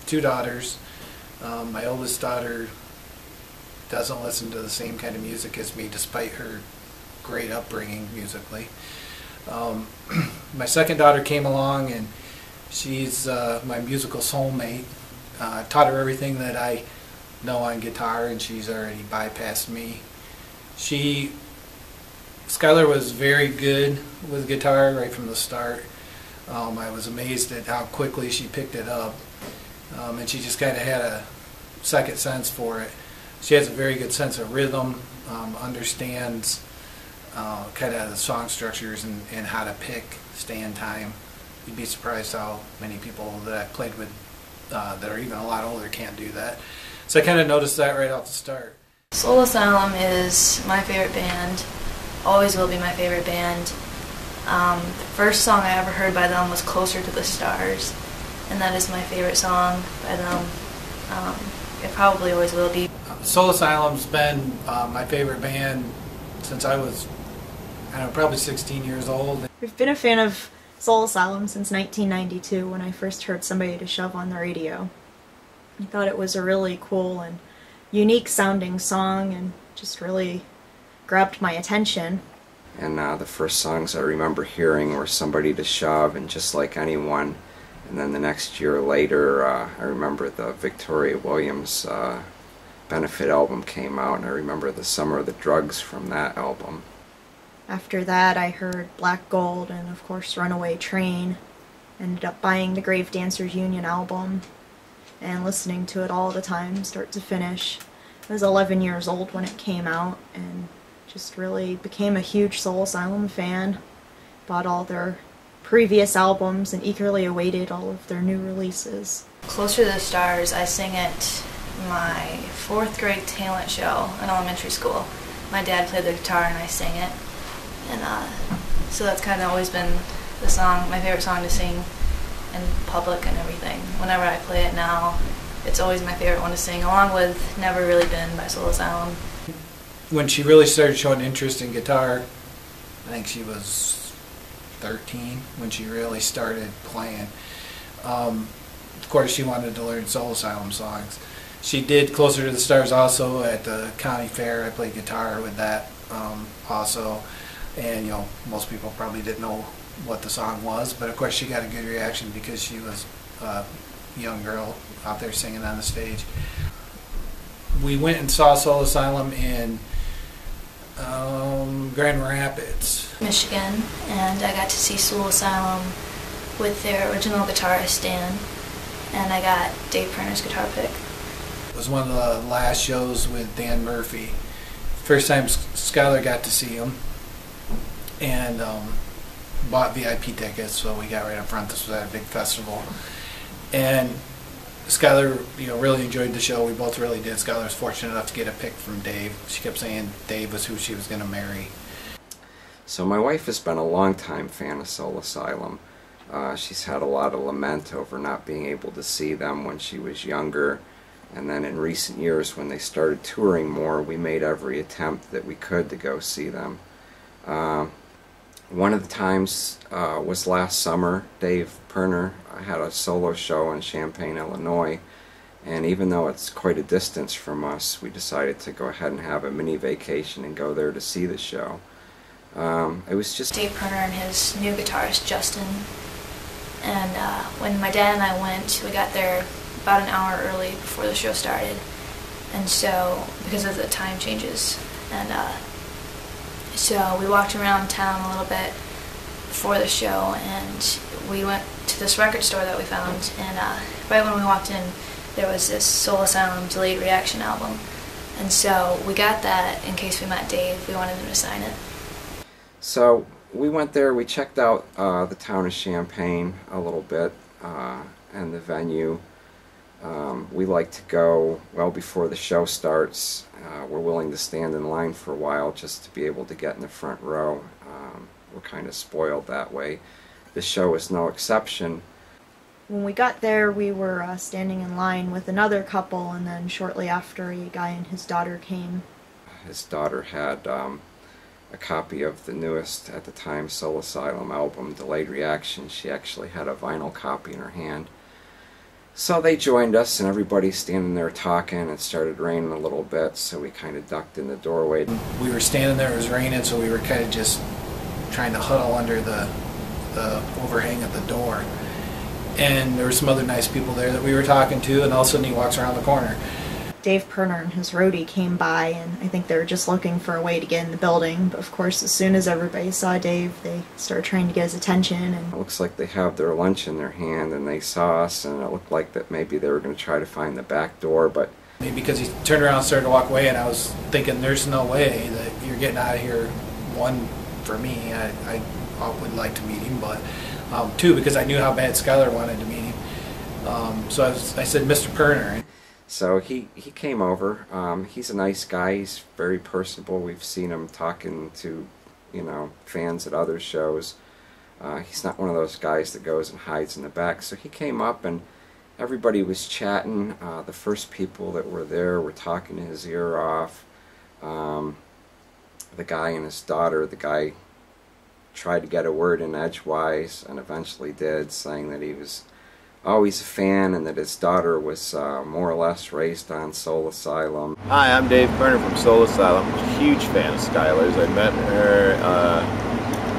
two daughters. My oldest daughter doesn't listen to the same kind of music as me, despite her great upbringing musically. My second daughter came along, and she's my musical soulmate. I taught her everything that I know on guitar, and she's already bypassed me. Skyler was very good with guitar right from the start. I was amazed at how quickly she picked it up, and she just kind of had a second sense for it. She has a very good sense of rhythm, understands kind of the song structures and how to pick, stay in time. You'd be surprised how many people that I've played with that are even a lot older can't do that. So I kind of noticed that right off the start. Soul Asylum is my favorite band, always will be my favorite band. The first song I ever heard by them was Closer to the Stars, and that is my favorite song by them. It probably always will be. Soul Asylum's been my favorite band since I was, I don't know, probably 16 years old. I've been a fan of Soul Asylum since 1992 when I first heard Somebody to Shove on the radio. I thought it was a really cool and unique sounding song and just really grabbed my attention. And the first songs I remember hearing were Somebody to Shove and Just Like Anyone. And then the next year later, I remember the Victoria Williams benefit album came out, and I remember the Summer of the Drugs from that album. After that, I heard Black Gold and, of course, Runaway Train. Ended up buying the Grave Dancers Union album and listening to it all the time, start to finish. I was 11 years old when it came out and just really became a huge Soul Asylum fan. Bought all their previous albums and eagerly awaited all of their new releases. Closer to the Stars, I sang at my 4th grade talent show in elementary school. My dad played the guitar and I sang it. And so that's kind of always been the song, my favorite song to sing in public and everything. Whenever I play it now, it's always my favorite one to sing, along with Never Really Been by Soul Asylum. When she really started showing interest in guitar, I think she was 13 when she really started playing. Of course, she wanted to learn Soul Asylum songs. She did Closer to the Stars also at the county fair. I played guitar with that also. And, you know, most people probably didn't know what the song was, but of course she got a good reaction because she was a young girl out there singing on the stage. We went and saw Soul Asylum in Grand Rapids, Michigan, and I got to see Soul Asylum with their original guitarist Dan, and I got Dave Perner's guitar pick. It was one of the last shows with Dan Murphy. First time Skyler got to see him, and bought VIP tickets, so we got right up front. This was at a big festival, and Skyler, you know, really enjoyed the show. We both really did. Skyler was fortunate enough to get a pick from Dave. She kept saying Dave was who she was going to marry. So my wife has been a longtime fan of Soul Asylum. She's had a lot of lament over not being able to see them when she was younger, and then in recent years when they started touring more, we made every attempt that we could to go see them. One of the times was last summer. Dave Perner had a solo show in Champaign, Illinois, and even though it's quite a distance from us, we decided to go ahead and have a mini vacation and go there to see the show. It was just Dave Perner and his new guitarist Justin, and when my dad and I went, we got there about an hour early before the show started, and so because of the time changes, and so we walked around town a little bit before the show, and we went to this record store that we found, and right when we walked in, there was this Soul Asylum Delayed Reaction album, and so we got that in case we met Dave. We wanted him to sign it. So we went there, we checked out the town of Champaign a little bit, and the venue. We like to go well before the show starts. We're willing to stand in line for a while just to be able to get in the front row. We're kind of spoiled that way. This show is no exception. When we got there, we were standing in line with another couple, and then shortly after, a guy and his daughter came. His daughter had a copy of the newest, at the time, Soul Asylum album, Delayed Reaction. She actually had a vinyl copy in her hand. So they joined us, and everybody's standing there talking. It started raining a little bit, so we kind of ducked in the doorway. We were standing there, it was raining, so we were kind of just trying to huddle under the overhang of the door. And there were some other nice people there that we were talking to, and all of a sudden he walks around the corner. Dave Perner and his roadie came by, and I think they were just looking for a way to get in the building. But of course, as soon as everybody saw Dave, they started trying to get his attention. And it looks like they have their lunch in their hand, and they saw us, and it looked like that maybe they were going to try to find the back door, but maybe because he turned around and started to walk away, and I was thinking, there's no way that you're getting out of here. One, for me, I would like to meet him, but two, because I knew how bad Skyler wanted to meet him. So I said, Mr. Perner. So he came over. He's a nice guy. He's very personable. We've seen him talking to, fans at other shows. He's not one of those guys that goes and hides in the back. So he came up, and everybody was chatting. The first people that were there were talking his ear off. The guy and his daughter, the guy tried to get a word in edgewise, and eventually did, saying that he was always a fan, and that his daughter was more or less raised on Soul Asylum. Hi, I'm Dave Perner from Soul Asylum. I'm a huge fan of Skyler's. I met her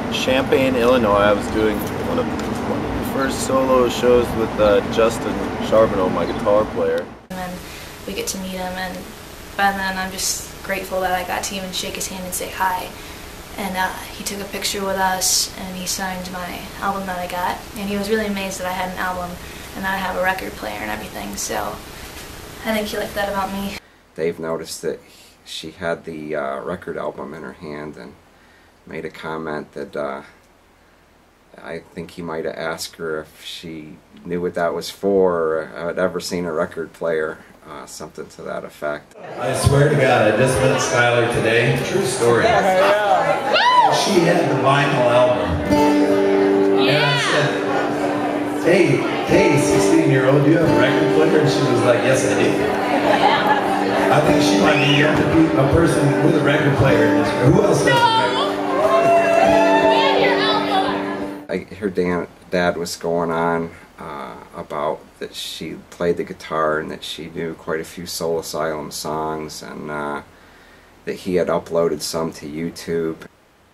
in Champaign, Illinois. I was doing one of the first solo shows with Justin Charbonneau, my guitar player. And then we get to meet him, and by then I'm just grateful that I got to even shake his hand and say hi. And he took a picture with us, and he signed my album that I got. And he was really amazed that I had an album and that I have a record player and everything. So I think he liked that about me. Dave noticed that she had the record album in her hand and made a comment that I think he might have asked her if she knew what that was for, or had ever seen a record player, something to that effect. I swear to God, I just met Skyler today. True story. She had the vinyl album. And I said, hey, 16-year-old, do you have a record player? And she was like, yes, I do. I think she might be a person with a record player in this room. Who else has a record player? Her dad was going on about that she played the guitar and that she knew quite a few Soul Asylum songs, and that he had uploaded some to YouTube.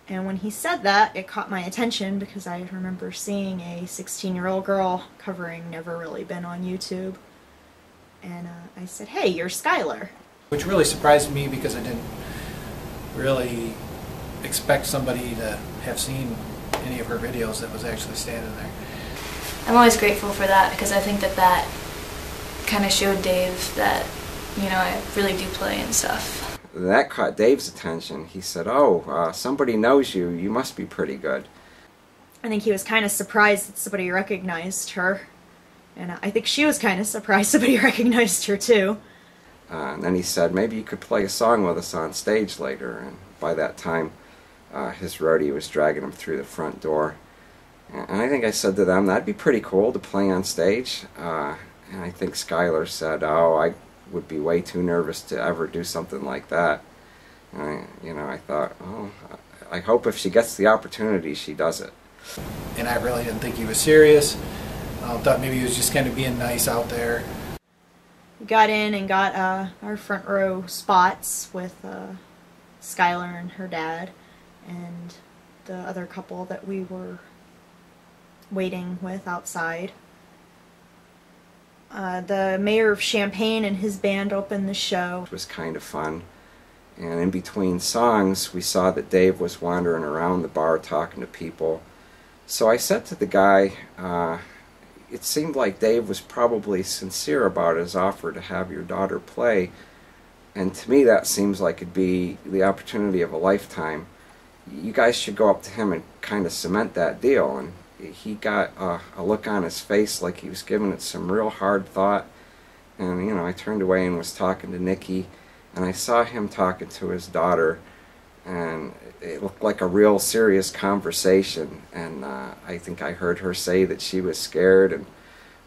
And when he said that, it caught my attention because I remember seeing a 16-year-old girl covering Never Really Been on YouTube. And I said, hey, you're Skyler. Which really surprised me because I didn't really expect somebody to have seen any of her videos that was actually standing there. I'm always grateful for that because I think that kind of showed Dave that, I really do play and stuff. That caught Dave's attention. He said, oh, somebody knows you. You must be pretty good. I think he was kind of surprised that somebody recognized her. And I think she was kind of surprised somebody recognized her too. And then he said, maybe you could play a song with us on stage later. And by that time, his roadie was dragging him through the front door. And I think I said to them, that'd be pretty cool to play on stage. And I think Skyler said, oh, I would be way too nervous to ever do something like that. And I thought, oh, I hope if she gets the opportunity, she does it. And I really didn't think he was serious. Thought maybe he was just kind of being nice out there. We got in and got our front row spots with Skyler and her dad and the other couple that we were waiting with outside. The mayor of Champaign and his band opened the show. It was kind of fun. And in between songs, we saw that Dave was wandering around the bar talking to people. So I said to the guy, it seemed like Dave was probably sincere about his offer to have your daughter play. And to me, that seems like it'd be the opportunity of a lifetime. You guys should go up to him and kind of cement that deal. And he got a look on his face like he was giving it some real hard thought. And, I turned away and was talking to Nikki, and I saw him talking to his daughter, and it looked like a real serious conversation. And I think I heard her say that she was scared,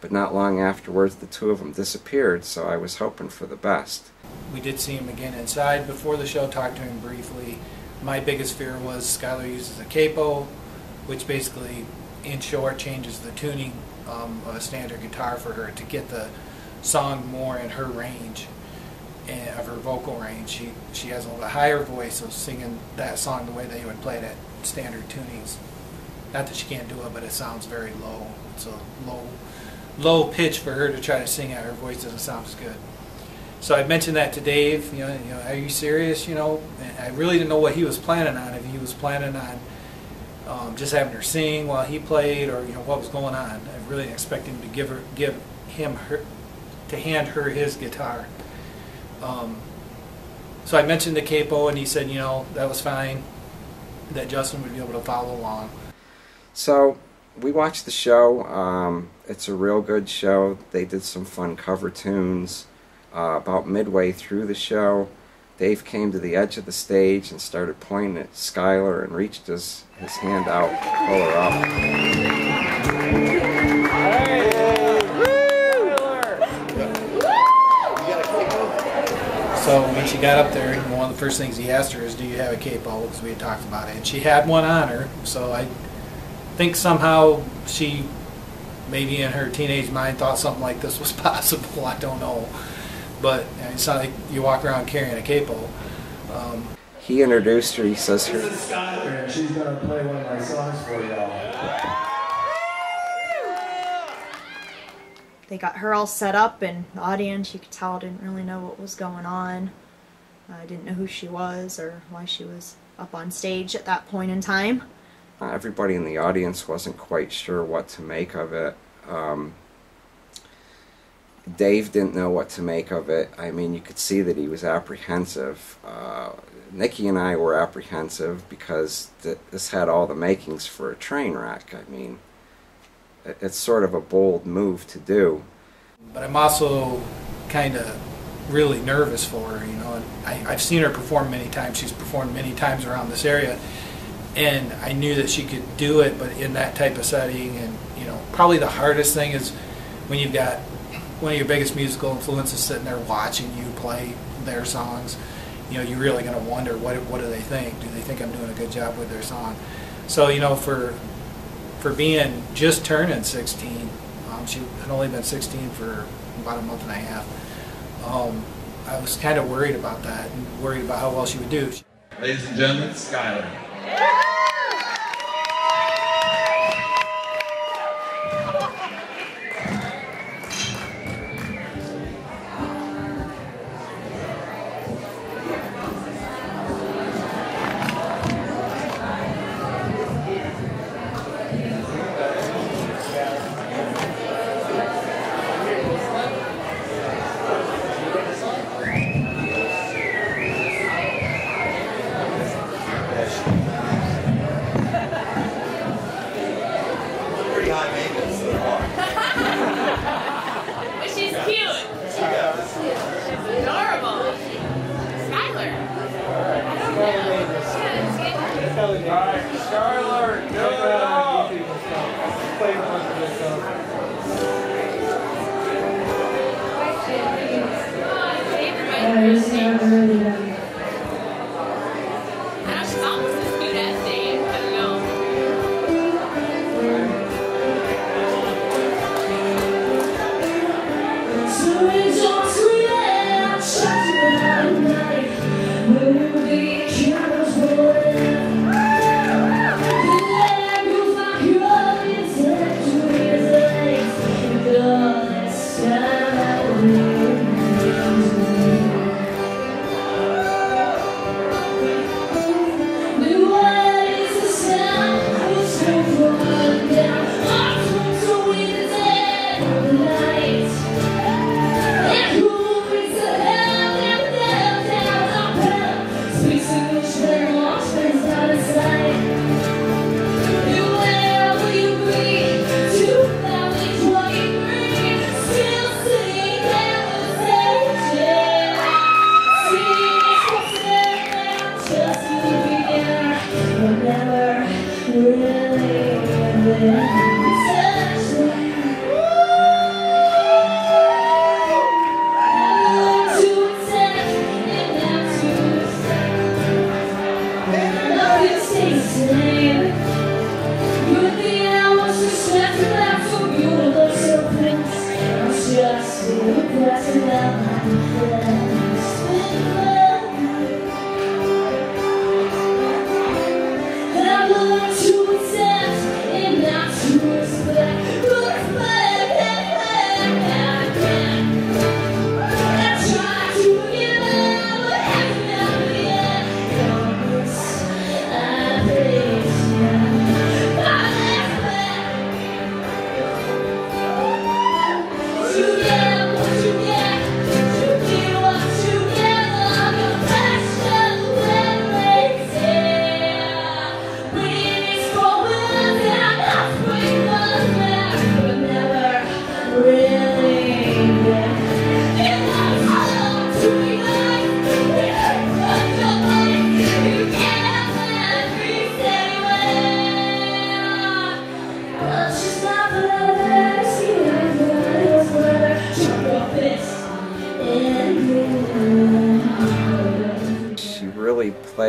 but not long afterwards the two of them disappeared, so I was hoping for the best. We did see him again inside before the show, talked to him briefly. My biggest fear was Skyler uses a capo, which basically, in short, changes the tuning of a standard guitar for her to get the song more in her range, of her vocal range. She has a little bit higher voice, so singing that song the way they would play it at standard tunings. Not that she can't do it, but it sounds very low. It's a low pitch for her to try to sing at. Her voice doesn't sound as good. So I mentioned that to Dave. You know, are you serious? You know, and I really didn't know what he was planning on. If he was planning on just having her sing while he played, or what was going on. I really didn't expect him to hand her his guitar. So I mentioned the capo, and he said, that was fine, that Justin would be able to follow along. So we watched the show. It's a real good show. They did some fun cover tunes. About midway through the show, Dave came to the edge of the stage and started pointing at Skyler and reached his hand out to pull her up. So when she got up there, one of the first things he asked her is, do you have a capo? Because we had talked about it. And she had one on her, so I think somehow she, maybe in her teenage mind, thought something like this was possible. I don't know. But it's not like you walk around carrying a capo. He introduced her. He says, This is Skyler, and she's going to play one of my songs for y'all. They got her all set up, and the audience, you could tell, didn't really know what was going on. Didn't know who she was or why she was up on stage at that point in time. everybody in the audience wasn't quite sure what to make of it. Dave didn't know what to make of it. I mean, you could see that he was apprehensive. Nikki and I were apprehensive because this had all the makings for a train wreck. I mean, it's sort of a bold move to do. But I'm also kind of really nervous for her, you know. And I've seen her perform many times. She's performed many times around this area. And I knew that she could do it, but in that type of setting. And, you know, probably the hardest thing is when you've got one of your biggest musical influences sitting there watching you play their songs. You know, you're really going to wonder, what do they think? Do they think I'm doing a good job with their song? So, you know, for being just turning 16, she had only been 16 for about a month and a half. I was kind of worried about that and worried about how well she would do. Ladies and gentlemen, Skyler.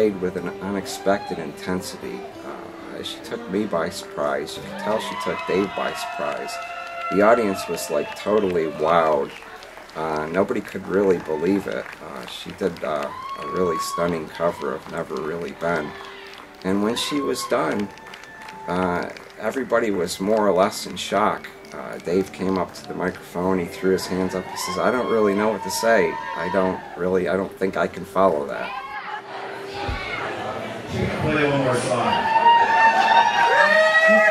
played with an unexpected intensity. She took me by surprise. You could tell she took Dave by surprise. The audience was like totally wowed. Nobody could really believe it. She did a really stunning cover of Never Really Been. And when she was done, everybody was more or less in shock. Dave came up to the microphone, he threw his hands up, he says, "I don't really know what to say. I don't think I can follow that." Play one more song.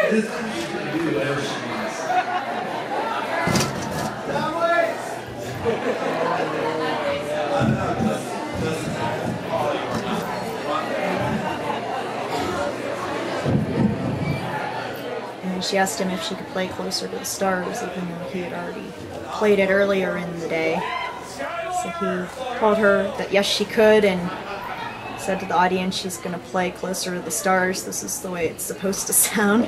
This is what she's going to do whatever she wants. And she asked him if she could play Closer to the Stars, even though he had already played it earlier in the day. So he told her that yes, she could, and said to the audience she's going to play Closer to the Stars. This is the way it's supposed to sound.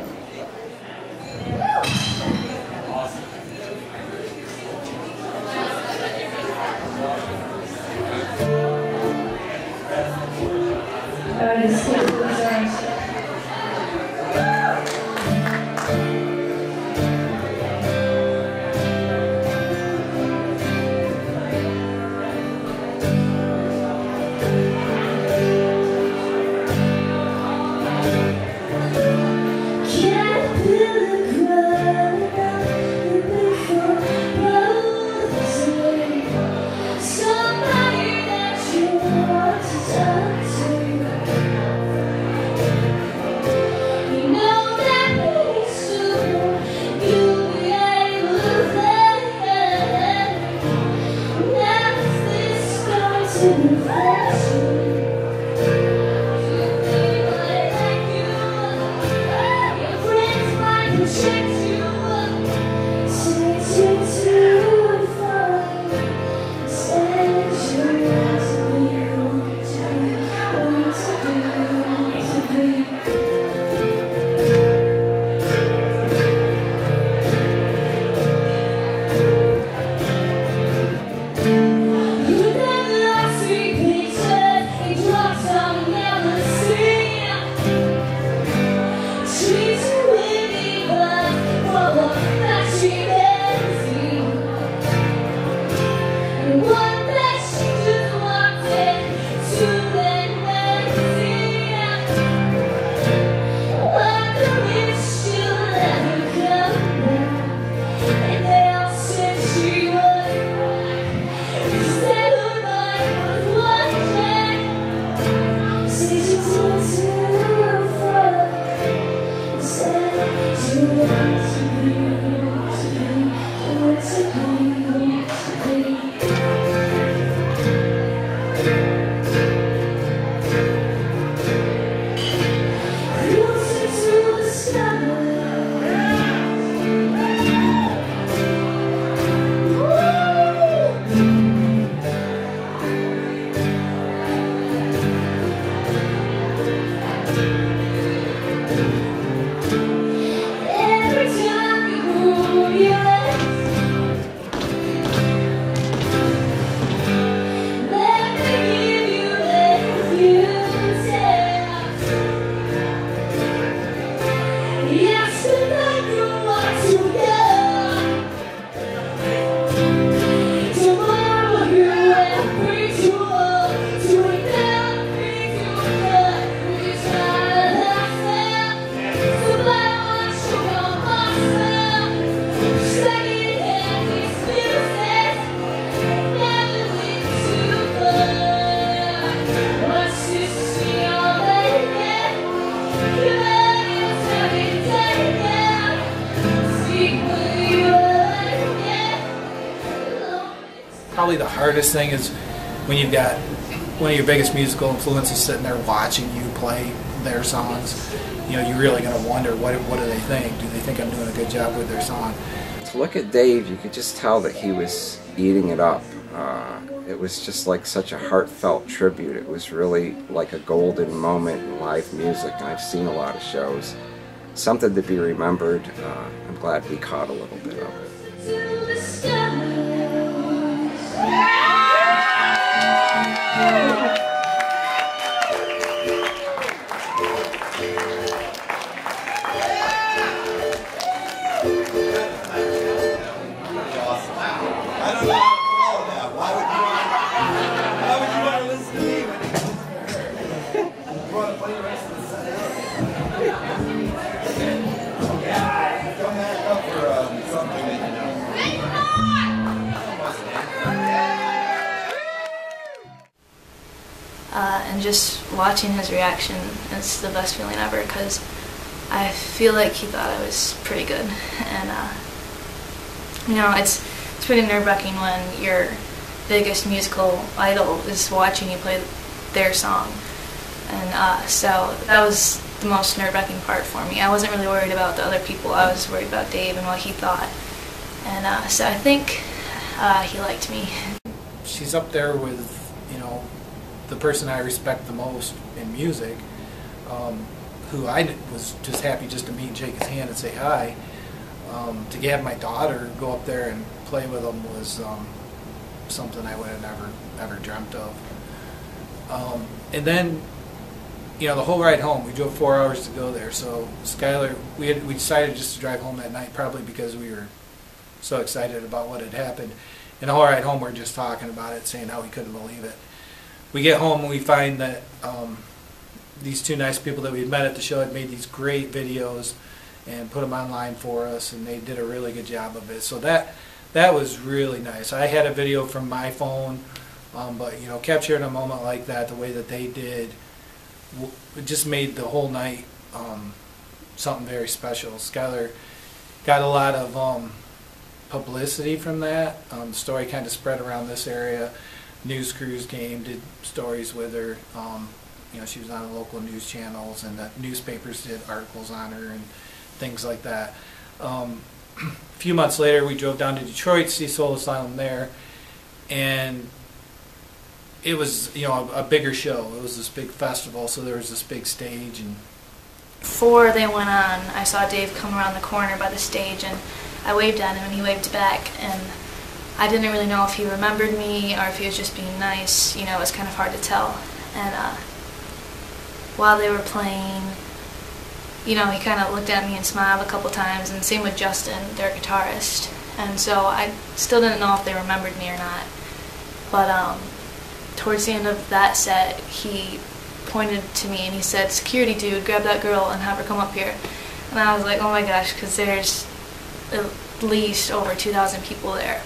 Probably the hardest thing is when you've got one of your biggest musical influences sitting there watching you play their songs. You know, you're really going to wonder, what do they think? Do they think I'm doing a good job with their song? To look at Dave, you could just tell that he was eating it up. It was just like such a heartfelt tribute. It was really like a golden moment in live music, and I've seen a lot of shows. Something to be remembered. I'm glad we caught a little bit of it. Why would you want to listen to me when you want to play the rest of the set? Yeah, come back up for something that you know. And just watching his reaction is the best feeling ever, because I feel like he thought I was pretty good. And you know, it's pretty nerve-wracking when your biggest musical idol is watching you play their song. And so that was the most nerve-wracking part for me. I wasn't really worried about the other people. I was worried about Dave and what he thought. And so I think he liked me. She's up there with, you know, the person I respect the most in music, who I was just happy just to meet and shake his hand and say hi. To have my daughter go up there and play with him was something I would have never dreamt of. And then, you know, the whole ride home, we drove 4 hours to go there. So Skyler, we decided just to drive home that night, probably because we were so excited about what had happened. And the whole ride home, we're just talking about it, saying how we couldn't believe it. We get home and we find that these two nice people that we had met at the show had made these great videos and put them online for us, and they did a really good job of it. So that was really nice. I had a video from my phone, but you know, capturing a moment like that, the way that they did, it just made the whole night something very special. Skyler got a lot of publicity from that. The story kind of spread around this area. News crews came, did stories with her. You know, she was on the local news channels, and the newspapers did articles on her and things like that. A few months later, we drove down to Detroit to see Soul Asylum there, and it was, you know, a bigger show. It was this big festival, so there was this big stage. And before they went on, I saw Dave come around the corner by the stage, and I waved at him, and he waved back, and I didn't really know if he remembered me or if he was just being nice. You know, it was kind of hard to tell. And while they were playing, you know, he kind of looked at me and smiled a couple times, and same with Justin, their guitarist. And so I still didn't know if they remembered me or not. But towards the end of that set, he pointed to me and he said, "Security dude, grab that girl and have her come up here." And I was like, oh my gosh, because there's at least over 2,000 people there.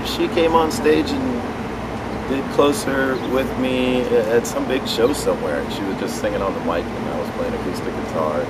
She came on stage and did Closer with me at some big show somewhere, and she was just singing on the mic and I was playing acoustic guitar.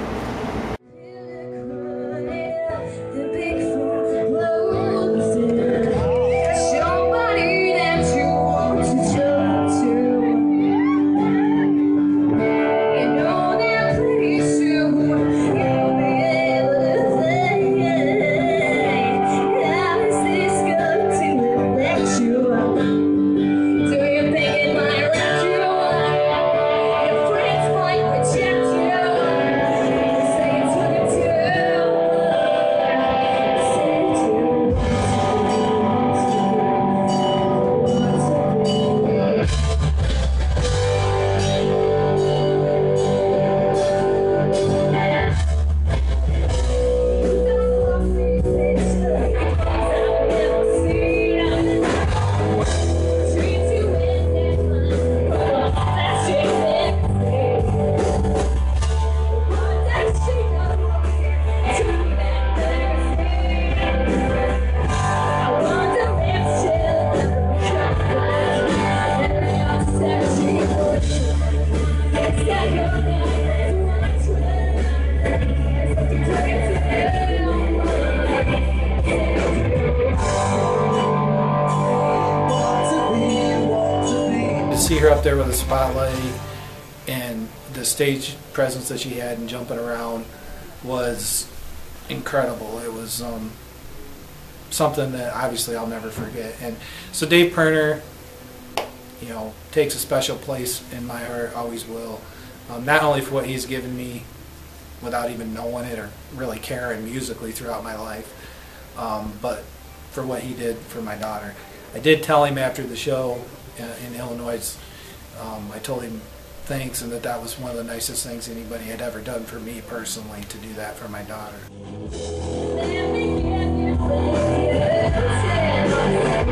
See her up there with a spotlight and the stage presence that she had and jumping around was incredible. It was something that obviously I'll never forget. And so Dave Pirner, you know, takes a special place in my heart, always will. Not only for what he's given me without even knowing it or really caring musically throughout my life, but for what he did for my daughter. I did tell him after the show in Illinois, I told him thanks, and that was one of the nicest things anybody had ever done for me personally, to do that for my daughter. Let me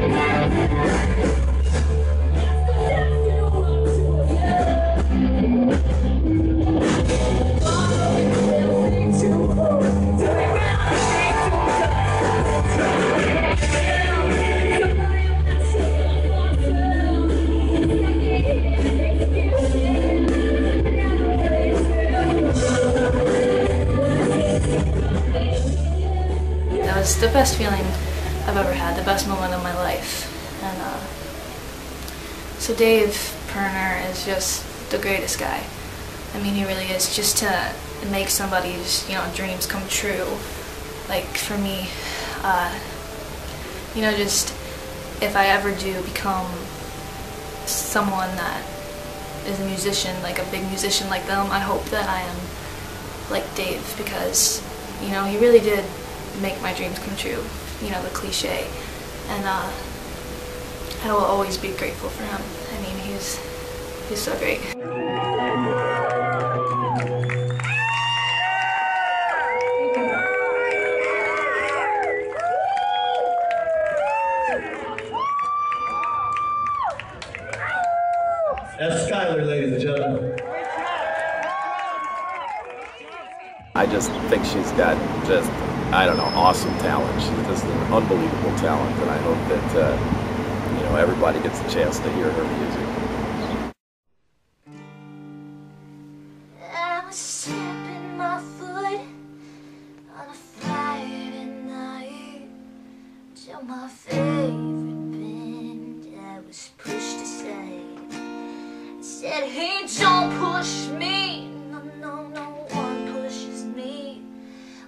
get you best feeling I've ever had, the best moment of my life. And so Dave Perner is just the greatest guy. I mean, he really is. Just to make somebody's, you know, dreams come true. Like for me, you know, just if I ever do become someone that is a musician, like a big musician like them, I hope that I am like Dave, because, you know, he really did make my dreams come true, you know, the cliche. And I will always be grateful for him. I mean, he's so great. That's Skyler, ladies and gentlemen. I just think she's got just, I don't know, awesome talent. She's just an unbelievable talent, and I hope that, you know, everybody gets a chance to hear her music. I was stepping my foot on a Friday night till my favorite band I was pushed aside. Said, hey, don't push me. No one pushes me.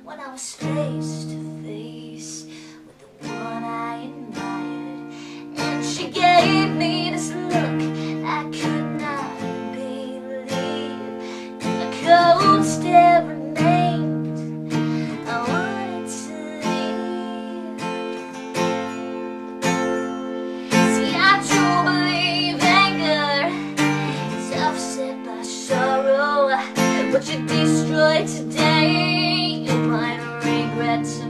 When I was face to face with the one I admired, and she gave me this look I could not believe. And the cold stare remained. I wanted to leave. See, I do believe anger is offset by sorrow. What you destroy today, you might regret tomorrow.